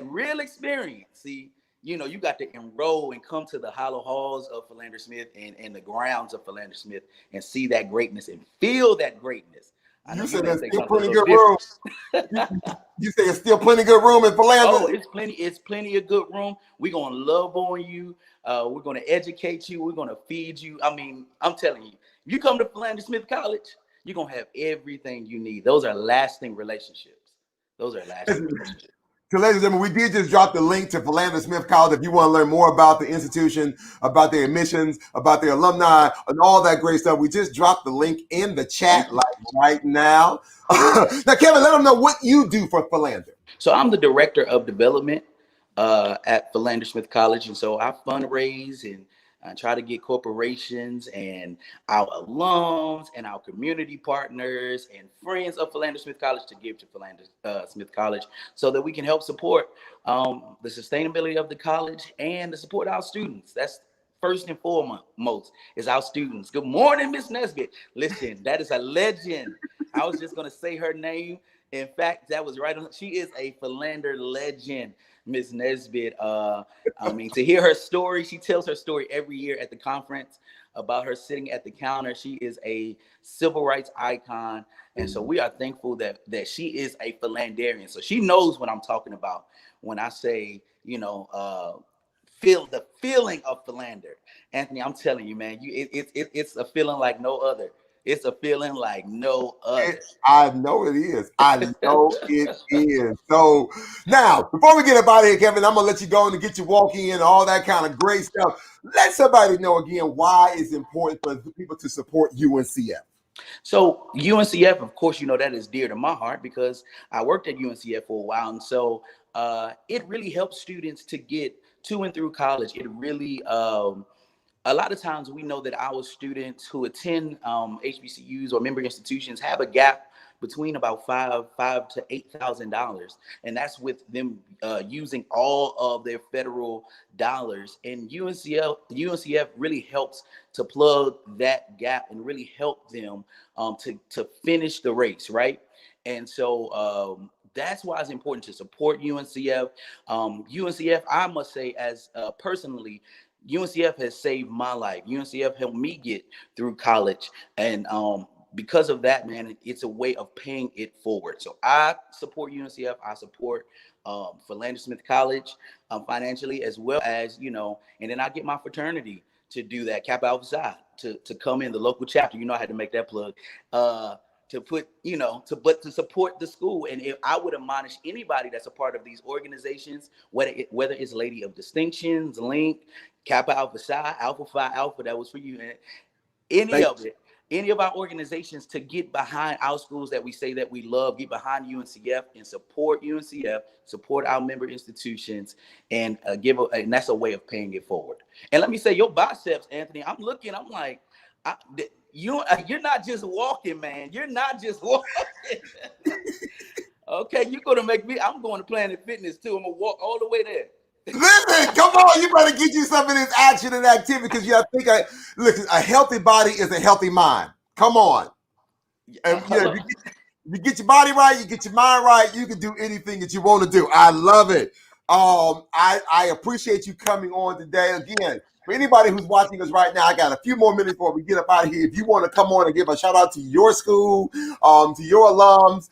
real experience. See, you know, you got to enroll and come to the hollow halls of Philander Smith and the grounds of Philander Smith and see that greatness and feel that greatness. You said there's still plenty good room. You say it's still plenty good room in Philander. Oh, it's plenty of good room. We're gonna love on you. We're gonna educate you. We're gonna feed you. I mean, I'm telling you, if you come to Philander Smith College, you're gonna have everything you need. Those are lasting relationships. So, ladies and gentlemen, we did just drop the link to Philander Smith College. If you want to learn more about the institution, about their admissions, about their alumni, and all that great stuff, we just dropped the link in the chat like right now. Now, Kevin, let them know what you do for Philander. So I'm the director of development at Philander Smith College, and so I fundraise and try to get corporations and our alums and our community partners and friends of Philander Smith College to give to Philander Smith College so that we can help support the sustainability of the college and to support our students. That's first and foremost is our students. Good morning, Miss Nesbitt. Listen, that is a legend. I was just going to say her name. In fact, that was right on. She is a Philander legend. Miss Nesbitt. I mean, to hear her story, she tells her story every year at the conference about her sitting at the counter. She is a civil rights icon. And so we are thankful that she is a philanderian. So she knows what I'm talking about when I say, you know, feel the feeling of philander. Anthony, I'm telling you, man, it's a feeling like no other. It's a feeling like no other. I know it is. I know it is. So now, before we get up out of here, Kevin, I'm going to let you go and get your walk in and all that kind of great stuff. Let somebody know again why it's important for people to support UNCF. So UNCF, of course, you know, that is dear to my heart because I worked at UNCF for a while. And so it really helps students to get to and through college. It really a lot of times we know that our students who attend HBCUs or member institutions have a gap between about $5,000 to $8,000, and that's with them using all of their federal dollars. And UNCF really helps to plug that gap and really help them to finish the race, right? And so that's why it's important to support UNCF. UNCF, I must say, as personally, UNCF has saved my life. UNCF helped me get through college. And because of that, man, it's a way of paying it forward. So I support UNCF. I support Philander Smith College financially, as well as, you know, and then I get my fraternity to do that, Kappa Alpha Psi, to come in the local chapter. You know, I had to make that plug. To put, you know, to support the school. And if I would admonish anybody that's a part of these organizations, whether it's Lady of Distinctions, Link, Kappa Alpha Psi, Alpha Phi Alpha, that was for you, and any of our organizations to get behind our schools that we say that we love, get behind UNCF and support UNCF, support our member institutions, and and that's a way of paying it forward. And let me say, your biceps, Anthony, I'm looking, I'm like, you're not just walking, man. You're not just walking. Okay, you're gonna make me. I'm going to Planet Fitness too. I'm gonna walk all the way there. Listen, come on, you better get you some of this action and activity because you think listen, a healthy body is a healthy mind. Come on. And if you get your body right, you get your mind right, you can do anything that you want to do. I love it. I appreciate you coming on today. Again, for anybody who's watching us right now, I got a few more minutes before we get up out of here. If you want to come on and give a shout out to your school, to your alums,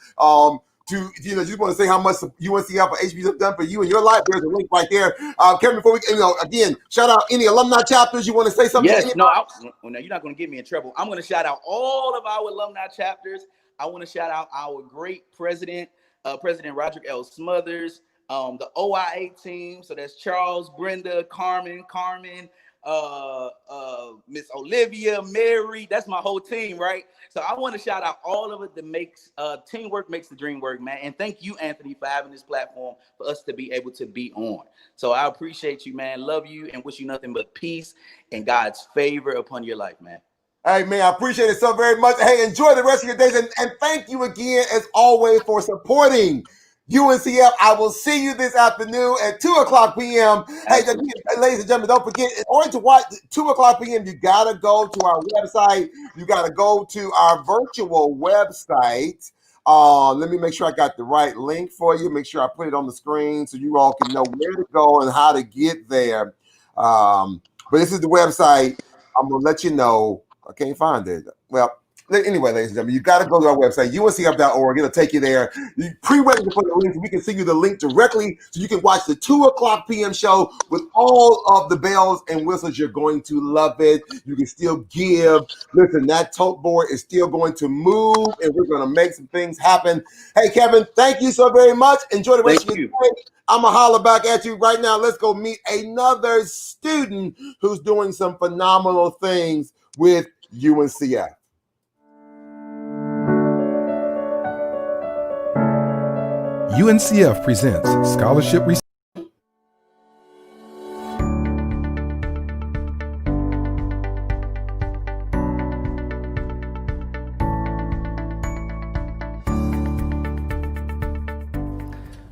to, you know, just want to say how much UNCF or HBCUs have done for you in your life, there's a link right there. Kevin, before we, again, shout out any alumni chapters. You want to say something? Yes, no, you're not going to get me in trouble. I'm going to shout out all of our alumni chapters. I want to shout out our great president, President Roderick L. Smothers, the OIA team. So that's Charles, Brenda, Carmen, Miss Olivia, Mary. That's my whole team, right? So I want to shout out all of it that makes teamwork makes the dream work, man. And thank you, Anthony, for having this platform for us to be able to be on. So I appreciate you, man. Love you and wish you nothing but peace and God's favor upon your life, man. Hey, man, I appreciate it so very much. Hey, enjoy the rest of your days. And thank you again, as always, for supporting UNCF. I will see you this afternoon at 2 o'clock p.m. Hey, ladies and gentlemen, don't forget, in order to watch 2 o'clock p.m., you got to go to our website. You got to go to our virtual website. Let me make sure I got the right link for you. Make sure I put it on the screen so you all can know where to go and how to get there. But this is the website. I'm going to let you know. I can't find it. Well, anyway, ladies and gentlemen, you got to go to our website, uncf.org. It'll take you there. You pre-register for the link. We can send you the link directly so you can watch the 2 o'clock p.m. show with all of the bells and whistles. You're going to love it. You can still give. Listen, that tote board is still going to move, and we're going to make some things happen. Hey, Kevin, thank you so very much. Enjoy the rest of your day. I'm going to holler back at you right now. Let's go meet another student who's doing some phenomenal things with UNCF. UNCF presents scholarship.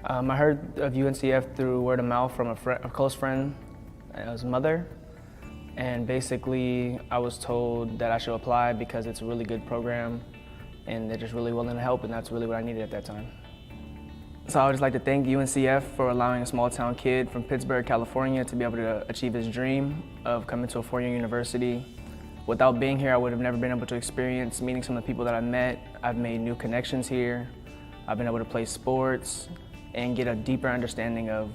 I heard of UNCF through word of mouth from a close friend, his mother. And basically, I was told that I should apply because it's a really good program and they're just really willing to help, and that's really what I needed at that time. So I would just like to thank UNCF for allowing a small town kid from Pittsburgh, California to be able to achieve his dream of coming to a four-year university. Without being here, I would have never been able to experience meeting some of the people that I met. I've made new connections here. I've been able to play sports and get a deeper understanding of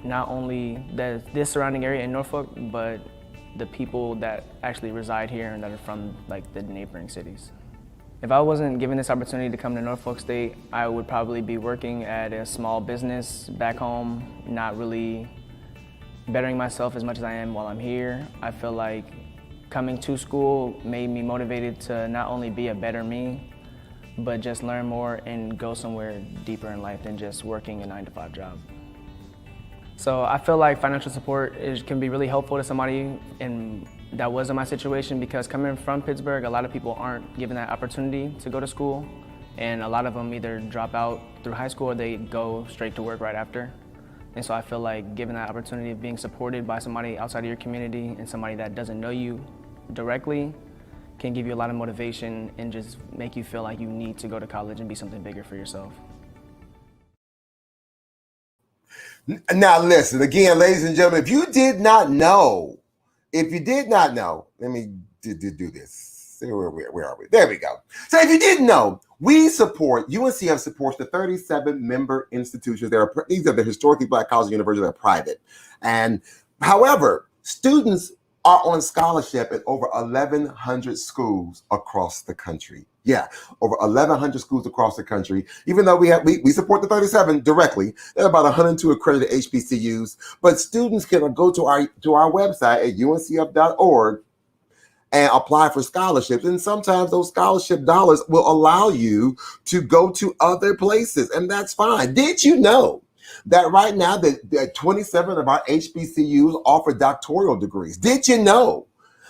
not only this surrounding area in Norfolk, but the people that actually reside here and that are from like the neighboring cities. If I wasn't given this opportunity to come to Norfolk State, I would probably be working at a small business back home, not really bettering myself as much as I am while I'm here. I feel like coming to school made me motivated to not only be a better me, but just learn more and go somewhere deeper in life than just working a 9-to-5 job. So I feel like financial support can be really helpful to somebody that was in my situation, because coming from Pittsburgh, a lot of people aren't given that opportunity to go to school, and a lot of them either drop out through high school or they go straight to work right after. And so I feel like given that opportunity of being supported by somebody outside of your community and somebody that doesn't know you directly can give you a lot of motivation and just make you feel like you need to go to college and be something bigger for yourself. Now listen, again, ladies and gentlemen, if you did not know, let me do this. Where are we? There we go. So if you didn't know, UNCF supports the 37 member institutions. These are the historically Black colleges and universities that are private. And however, students are on scholarship at over 1,100 schools across the country. Yeah, over 1,100 schools across the country. Even though we support the 37 directly, there are about 102 accredited HBCUs. But students can go to our website at uncf.org and apply for scholarships. And sometimes those scholarship dollars will allow you to go to other places, and that's fine. Did you know that right now that 27 of our HBCUs offer doctoral degrees? Did you know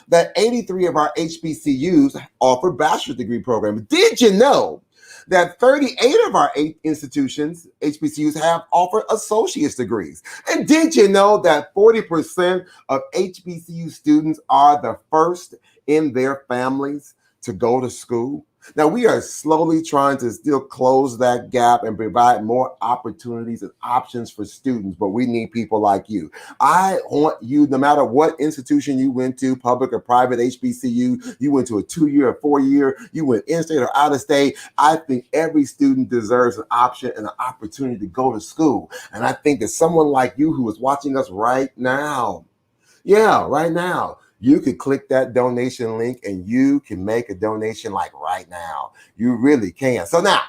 that 83 of our HBCUs offer bachelor's degree programs? Did you know that 38 of our 8 institutions, HBCUs, have offered associate's degrees? And did you know that 40% of HBCU students are the first in their families to go to school? Now, we are slowly trying to still close that gap and provide more opportunities and options for students, but we need people like you. I want you, no matter what institution you went to, public or private, HBCU, you went to a 2-year or 4-year, you went in-state or out-of-state, I think every student deserves an option and an opportunity to go to school. And I think that someone like you who is watching us right now, you could click that donation link and you can make a donation like right now. You really can. So now,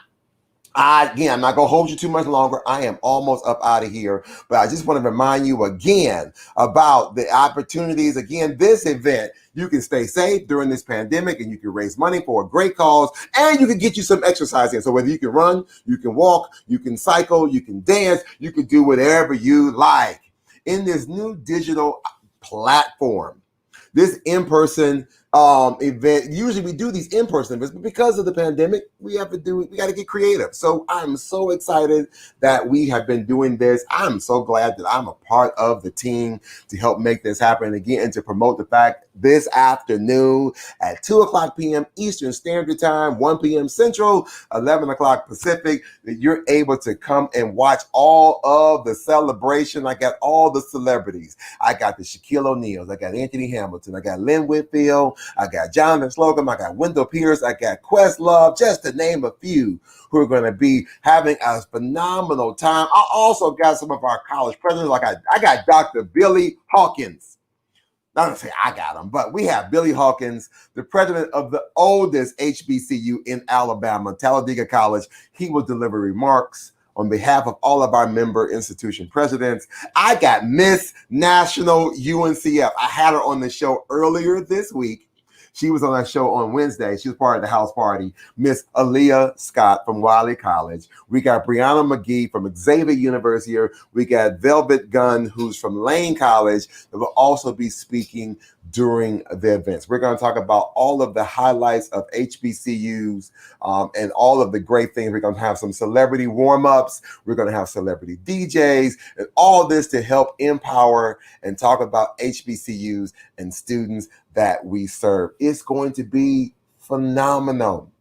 Again, I'm not going to hold you too much longer. I am almost up out of here, but I just want to remind you again about the opportunities. Again, this event, you can stay safe during this pandemic and you can raise money for a great cause and you can get you some exercise in. So whether you can run, you can walk, you can cycle, you can dance, you can do whatever you like in this new digital platform. This in-person event, usually we do these in-person events, but because of the pandemic, we got to get creative. So I'm so excited that we have been doing this. I'm so glad that I'm a part of the team to help make this happen again and to promote the fact this afternoon at 2:00 p.m. Eastern Standard Time, 1 p.m. Central, 11 o'clock Pacific, that you're able to come and watch all of the celebration. I got all the celebrities. I got the Shaquille O'Neals. I got Anthony Hamilton. I got Lynn Whitfield. I got Jonathan Slocum. I got Wendell Pierce. I got Questlove, just to name a few who are going to be having a phenomenal time. I also got some of our college presidents. Like I got Dr. Billy Hawkins. Not to say I got him, but we have Billy Hawkins, the president of the oldest HBCU in Alabama, Talladega College. He will deliver remarks on behalf of all of our member institution presidents. I got Miss National UNCF. I had her on the show earlier this week. She was on our show on Wednesday. She was part of the house party. Miss Aaliyah Scott from Wiley College. We got Brianna McGee from Xavier University. We got Velvet Gunn, who's from Lane College, that will also be speaking during the events. We're going to talk about all of the highlights of HBCUs and all of the great things. We're going to have some celebrity warm-ups. We're going to have celebrity DJs and all this to help empower and talk about HBCUs and students that we serve. It's going to be phenomenal.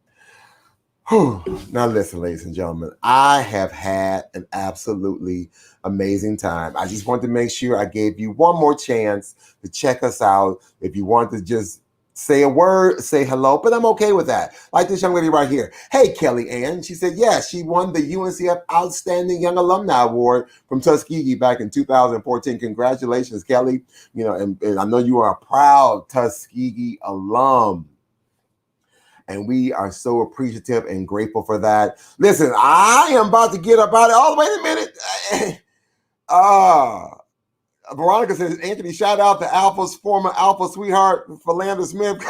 Whew. Now listen, ladies and gentlemen, I have had an absolutely amazing time. I just want to make sure I gave you one more chance to check us out. If you want to just say a word, say hello, but I'm okay with that. Like this young lady right here. Hey, Kelly Ann. She said, yes, she won the UNCF Outstanding Young Alumni Award from Tuskegee back in 2014. Congratulations, Kelly. You know, and I know you are a proud Tuskegee alum. And we are so appreciative and grateful for that. Listen, I am about to get up out of it. Wait a minute. Veronica says, Anthony, shout out to Alpha's former Alpha sweetheart, Philander Smith.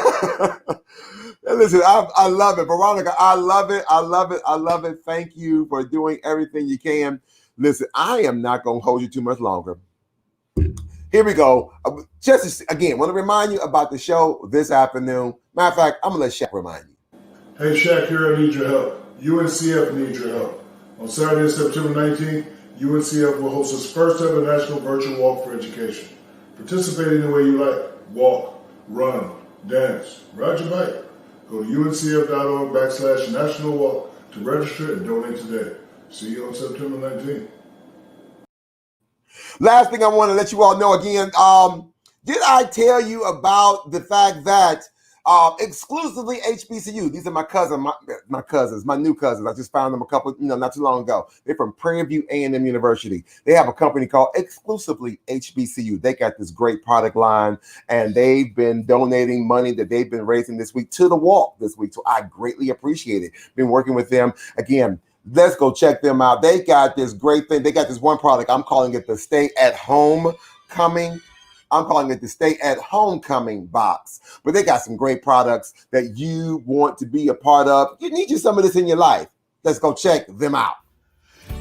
Listen, I love it. Veronica, I love it. I love it. I love it. Thank you for doing everything you can. Listen, I am not going to hold you too much longer. Here we go. Just again, want to remind you about the show this afternoon. Matter of fact, I'm going to let Shaq remind you. Hey, Shaq here. I need your help. UNCF needs your help. On Saturday, September 19th, UNCF will host its first ever National Virtual Walk for Education. Participate any way you like. Walk, run, dance, ride your bike. Go to uncf.org/National Walk to register and donate today. See you on September 19th. Last thing I want to let you all know again, did I tell you about the fact that exclusively HBCU, these are my cousins, my new cousins. I just found them not too long ago. They're from Prairie View A&M University. They have a company called Exclusively HBCU. They got this great product line, and they've been donating money that they've been raising this week to the walk this week. So I greatly appreciate it. Been working with them. Again, let's go check them out. They got this great thing. They got this one product. I'm calling it the Stay at Home Coming. I'm calling it the Stay at Homecoming box. But they got some great products that you want to be a part of. You need some of this in your life. Let's go check them out.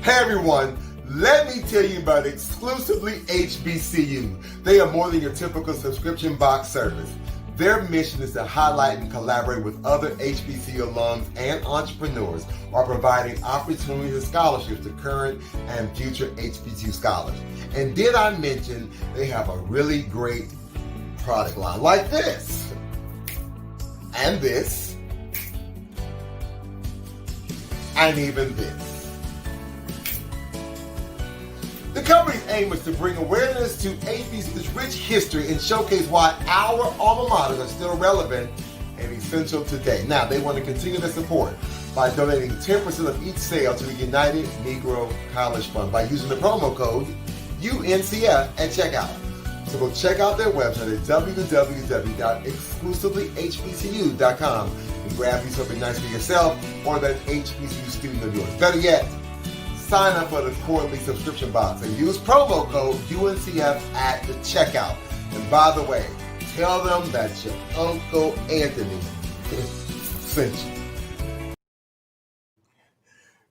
Hey, everyone. Let me tell you about Exclusively HBCU. They are more than your typical subscription box service. Their mission is to highlight and collaborate with other HBCU alums and entrepreneurs while providing opportunities and scholarships to current and future HBCU scholars. And did I mention they have a really great product line like this, and this, and even this. The company's aim is to bring awareness to HBCU's rich history and showcase why our alma maters are still relevant and essential today. Now, they want to continue their support by donating 10% of each sale to the United Negro College Fund by using the promo code UNCF at checkout. So go check out their website at www.exclusivelyyhbcu.com. and grab you something nice for yourself or that HBCU student of yours. Better yet, sign up for the quarterly subscription box and use promo code UNCF at the checkout. And by the way, tell them that your Uncle Anthony sent you.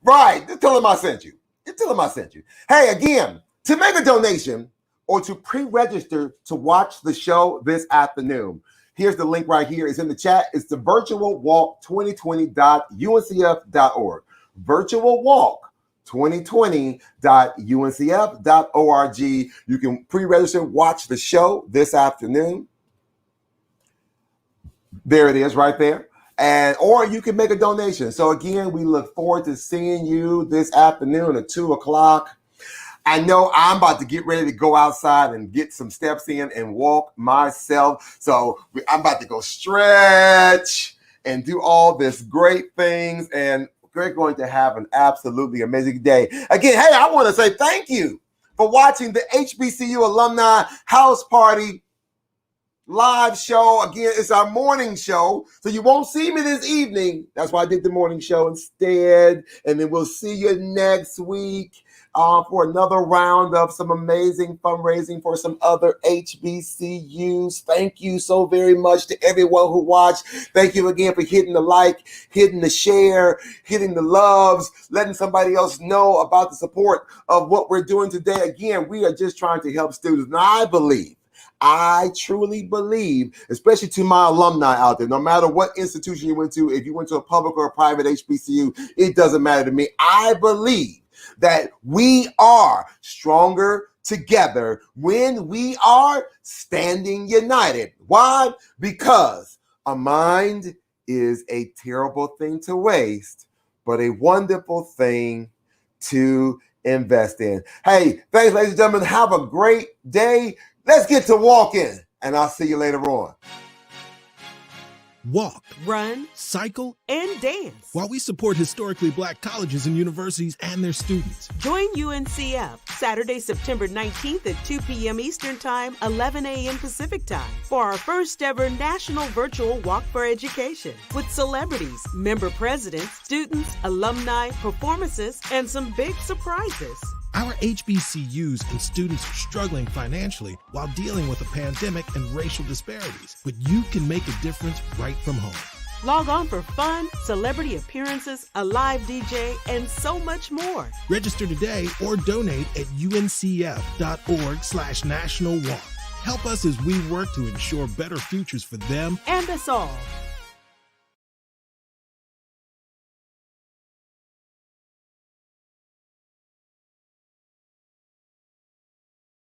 Right, just tell him I sent you. Just tell him I sent you. Hey, again, to make a donation or to pre-register to watch the show this afternoon, here's the link right here. It's in the chat. It's the virtualwalk2020.uncf.org. virtualwalk2020.uncf.org. You can pre-register, watch the show this afternoon. There it is right there. Or you can make a donation. So again, we look forward to seeing you this afternoon at 2:00. I know I'm about to get ready to go outside and get some steps in and walk myself. So I'm about to go stretch and do all this great things. And we're going to have an absolutely amazing day. Again, hey, I want to say thank you for watching the HBCU Alumni House Party live show. Again, it's our morning show, so you won't see me this evening. That's why I did the morning show instead. And then we'll see you next week for another round of some amazing fundraising for some other HBCUs. Thank you so very much to everyone who watched. Thank you again for hitting the like, hitting the share, hitting the loves, letting somebody else know about the support of what we're doing today. Again, we are just trying to help students. And I truly believe, especially to my alumni out there, no matter what institution you went to, if you went to a public or a private HBCU, it doesn't matter to me. I believe that we are stronger together when we are standing united. Why? Because a mind is a terrible thing to waste, but a wonderful thing to invest in. Hey, thanks, ladies and gentlemen. Have a great day. Let's get to walking, and I'll see you later on. Walk, run, cycle, and dance while we support historically Black colleges and universities and their students. Join UNCF Saturday, September 19th at 2 p.m. Eastern Time, 11 a.m. Pacific Time for our first ever National Virtual Walk for Education with celebrities, member presidents, students, alumni, performances, and some big surprises. Our HBCUs and students are struggling financially while dealing with a pandemic and racial disparities, but you can make a difference right from home. Log on for fun, celebrity appearances, a live DJ, and so much more. Register today or donate at uncf.org/nationalwalk. Help us as we work to ensure better futures for them and us all.